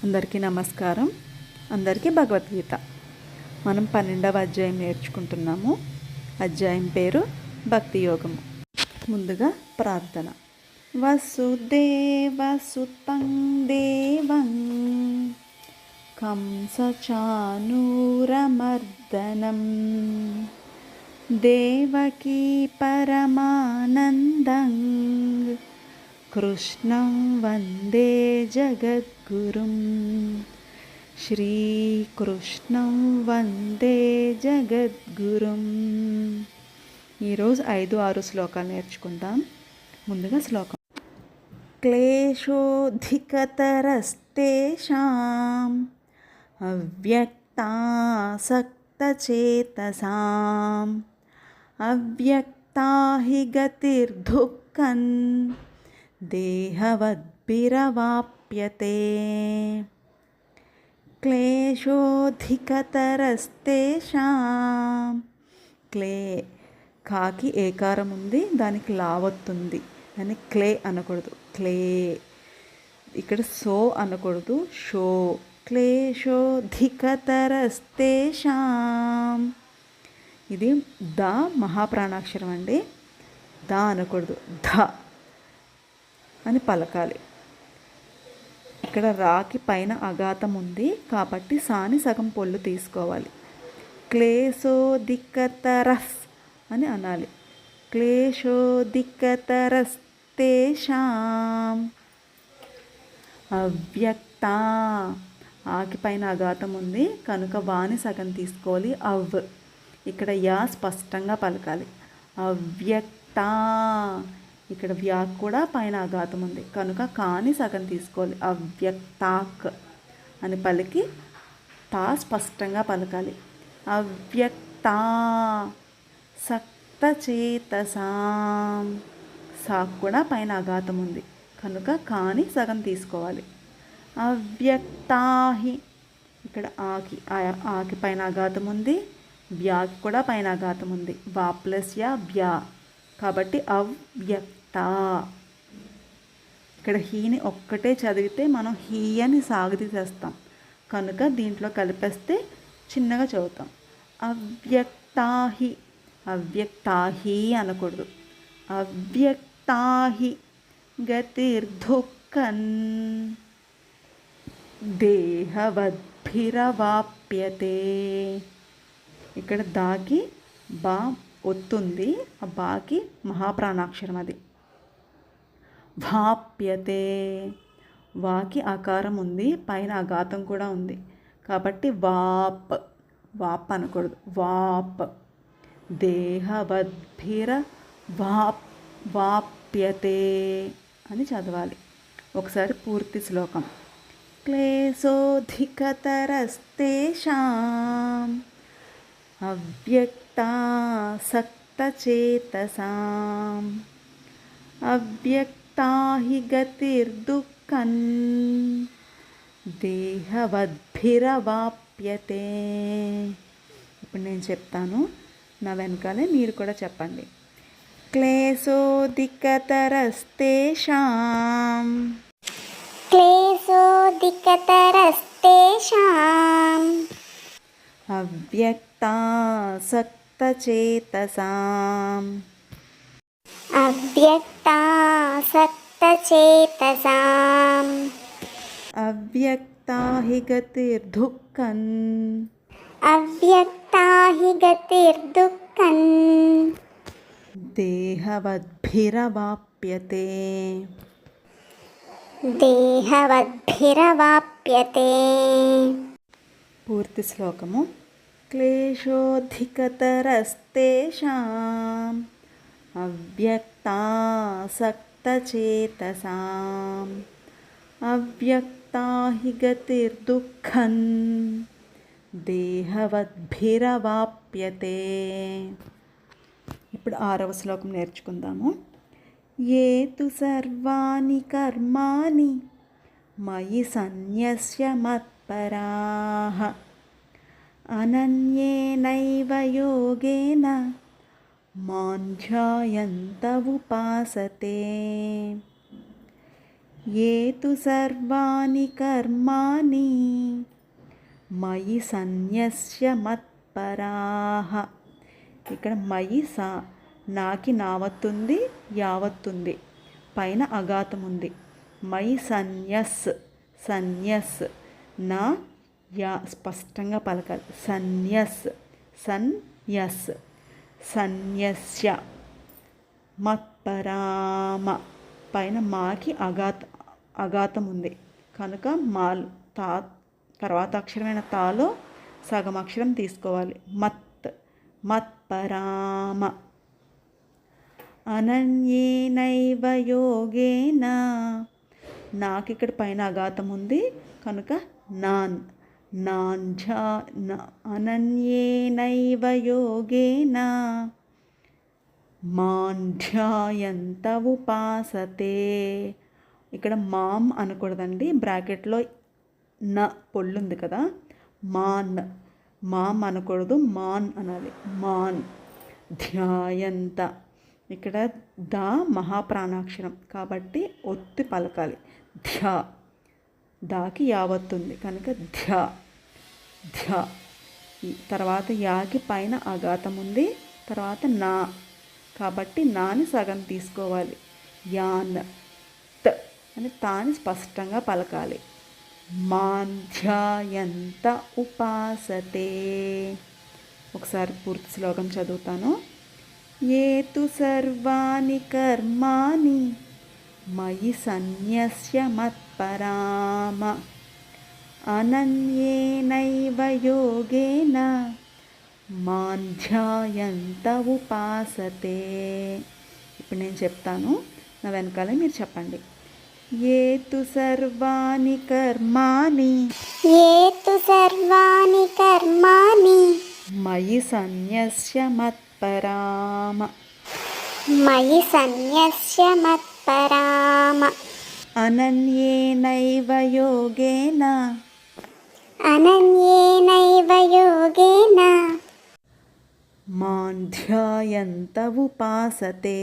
అందరికీ నమస్కారం. అందరికీ భగవద్గీత. మనం 12వ అధ్యాయం నేర్చుకుంటున్నాము. అధ్యాయం పేరు భక్తి యోగము. ముందుగా ప్రార్థన. వసుదేవసుతం దేవం కంసచానూరమర్దనం దేవకీ పరమానందం కృష్ణం వందే జగద్గురుం శ్రీకృష్ణం వందే జగద్గురుం. ఈరోజు 5-6 శ్లోకాలు నేర్చుకుందాం. ముందుగా శ్లోకం. క్లేశోధికతరస్తేషాం అవ్యక్తాసక్తచేతసాం అవ్యక్తా హి గతిర్దుఃఖం దేహవద్భిరవాప్యతే. క్లేశోధికతరస్తేషాం. కాకి ఏకారం ఉంది, దానికి లావత్తుంది అని క్లే అనకూడదు. క్లే ఇక్కడ సో అనకూడదు, షో. క్లేశోధికతరస్తేషాం. ఇది ద మహాప్రాణాక్షరం అండి. ద అనకూడదు, ధ అని పలకాలి. ఇక్కడ రాకి పైన అఘాతం ఉంది కాబట్టి సాని సగం పొల్లు తీసుకోవాలి. క్లేశోధికతరస్ అని అనాలి. క్లేశోధికతరస్తేషాం. అవ్యక్త ఆకి పైన అఘాతం ఉంది కనుక వాని సగం తీసుకోవాలి. ఇక్కడ యా స్పష్టంగా పలకాలి. అవ్యక్త ఇక్కడ వ్యా కూడా పైన అఘాతం ఉంది కనుక కాని సగం తీసుకోవాలి. అవ్యక్తాక్ అని పలికి తా స్పష్టంగా పలకాలి. అవ్యక్తా సక్తచేతసాం. సాక్ కూడా పైన అఘాతం ఉంది కనుక కాని సగం తీసుకోవాలి. అవ్యక్తాహి ఇక్కడ ఆకి పైన అఘాతం ఉంది, వ్యాకి కూడా పైన అఘాతం ఉంది. వా ప్లస్ యా వ్యా కాబట్టి అవ్యక్త. ఇక్కడ హీని ఒక్కటే చదివితే మనం హీ అని సాగదీసేస్తాం కనుక దీంట్లో కలిపేస్తే చిన్నగా చదువుతాం. అవ్యక్తాహి. అవ్యక్తాహి అనకూడదు. అవ్యక్తాహి గతిర్దుఃఖం దేహవద్భిరవాప్యతే. ఇక్కడ దాకి బా ఒత్తుంది, ఆ బాకి మహాప్రాణాక్షరం అది. వాప్యతే. వాకి ఆకారం ఉంది, పైన అఘాతం కూడా ఉంది కాబట్టి వాప్ అనకూడదు, వాప్. వాప్యతే అని చదవాలి. ఒకసారి పూర్తి శ్లోకం. క్లేశోధికతరస్తేషాం అవ్యక్తాసక్తచేతసాం అవ్యక్తా హి గతిర్దుఃఖం దేహవద్భిరవాప్యతే. ఇప్పుడు నేను చెప్తాను, నా వెనకాలే మీరు కూడా చెప్పండి. క్లేశోధికతరస్తేషాం. క్లేశోధికతరస్తేషాం అవ్యక్తాసక్తచేతసాం అవ్యక్తాసక్తచేతసాం అవ్యక్తా హి గతిర్దుఃఖం అవ్యక్తా హి గతిర్దుఃఖం దేహవద్భిరవాప్యతే. దేహవద్భిరవాప్యతే. పూర్తి శ్లోకము. క్లేశోధికతరస్తేషాం అవ్యక్తాసక్తచేతసాం అవ్యక్తా హి గతిర్దుఃఖం దేహవద్భిరవాప్యతే. ఇప్పుడు 6వ శ్లోకం నేర్చుకుందాము. ఏ తు సర్వాణి కర్మాణి మయి సన్యస్య మత్పరాః అనన్యేనైవ యోగేన మాం ధ్యాయంత ఉపాసతే. ఏ తు సర్వాణి కర్మాణి మయి సన్యస్య మత్పరాః. ఇక్కడ మయి సా నాకి నావత్తుంది, యావత్తుంది, పైన అఘాతం ఉంది. మయి సన్యస్ సన్యస్ నా యా స్పష్టంగా పలకాలి. సన్యస్ సన్యస్ సన్యస్య మత్పరామ పైన మాకి అఘాతం ఉంది కనుక మా తా తర్వాత అక్షరమైన తాలో సగం అక్షరం తీసుకోవాలి. మత్పరామ. అనన్యేనైవ యోగేన నాకు ఇక్కడ పైన అఘాతం ఉంది కనుక అనన్యేనైవ యోగేన మాం ధ్యాయంత ఉపాసతే. ఇక్కడ మాం అనకూడదండి, బ్రాకెట్లో న పొల్లుంది కదా, మాం అనకూడదు, మాన్ అనాలి. మాన్ ధ్యాయంత. ఇక్కడ ద మహాప్రాణాక్షరం కాబట్టి ఒత్తి పలకాలి. దాకి యావత్తుంది కనుక ధ్య. తర్వాత యాకి పైన అఘాతం ఉంది, తర్వాత నా కాబట్టి నాని సగం తీసుకోవాలి. యాన్ త అని తాని స్పష్టంగా పలకాలి. మాంధ్యాయంత ఉపాసతే. ఒకసారి పూర్తి శ్లోకం చదువుతాను. ఏ తు సర్వాణి కర్మాణి మయి సన్యస్య మత్పరామ అనన్యేనైవ యోగేన మాం ధ్యాయంత ఉపాసతే. ఇప్పుడు నేను చెప్తాను, నా వెనకాలే మీరు చెప్పండి. ఏ తు సర్వాణి కర్మాణి మయి సన్యస్య మత్పరామ అనన్యేనైవ యోగేన మాం ధ్యాయంత ఉపాసతే.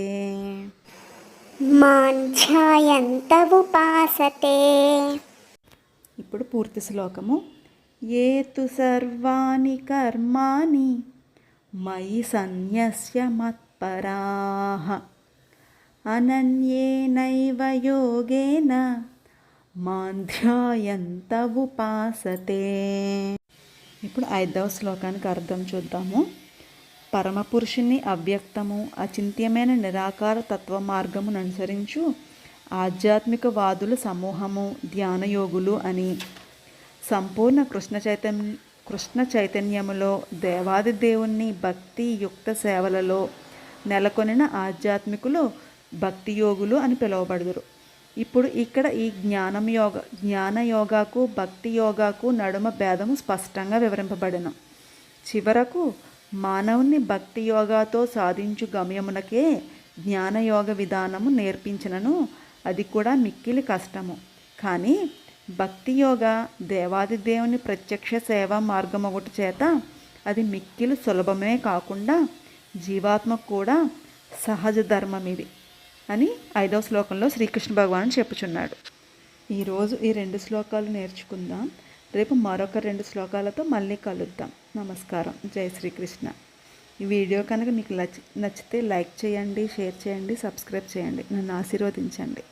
ఇప్పుడు పూర్తి శ్లోకము. ఏ తు సర్వాణి కర్మాణి మయి సన్యస్య మత్పరాః అనన్యేనైవ యోగేన మాం ధ్యాయంత ఉపాసతే. ఇప్పుడు 5వ శ్లోకానికి అర్థం చూద్దాము. పరమపురుషుని అవ్యక్తము అచింత్యమైన నిరాకార తత్వ మార్గమును అనుసరించు ఆధ్యాత్మికవాదుల సమూహము ధ్యానయోగులు అని, సంపూర్ణ కృష్ణ చైతన్యములో దేవాది దేవుణ్ణి భక్తి యుక్త సేవలలో నెలకొనిన ఆధ్యాత్మికులు భక్తి యోగులు అని పిలువబడుదురు. ఇప్పుడు ఇక్కడ ఈ జ్ఞానయోగాకు భక్తి యోగాకు నడుమ భేదము స్పష్టంగా వివరింపబడెను. చివరకు మానవుని భక్తి యోగాతో సాధించు గమ్యమునకే జ్ఞానయోగ విధానము నేర్పించినను అది కూడా మిక్కిలి కష్టము. కానీ భక్తి యోగ దేవాది దేవుని ప్రత్యక్ష సేవా మార్గం ఒకటి చేత అది మిక్కిలి సులభమే కాకుండా జీవాత్మకు కూడా సహజ ధర్మం ఇది అని 5వ శ్లోకంలో శ్రీకృష్ణ భగవానుడు చెప్పుచున్నాడు. ఈరోజు ఈ 2 శ్లోకాలు నేర్చుకుందాం. రేపు మరొక 2 శ్లోకాలతో మళ్ళీ కలుద్దాం. నమస్కారం. జై శ్రీకృష్ణ. ఈ వీడియో కనుక మీకు నచ్చితే లైక్ చేయండి, షేర్ చేయండి, సబ్స్క్రైబ్ చేయండి. నన్ను ఆశీర్వదించండి.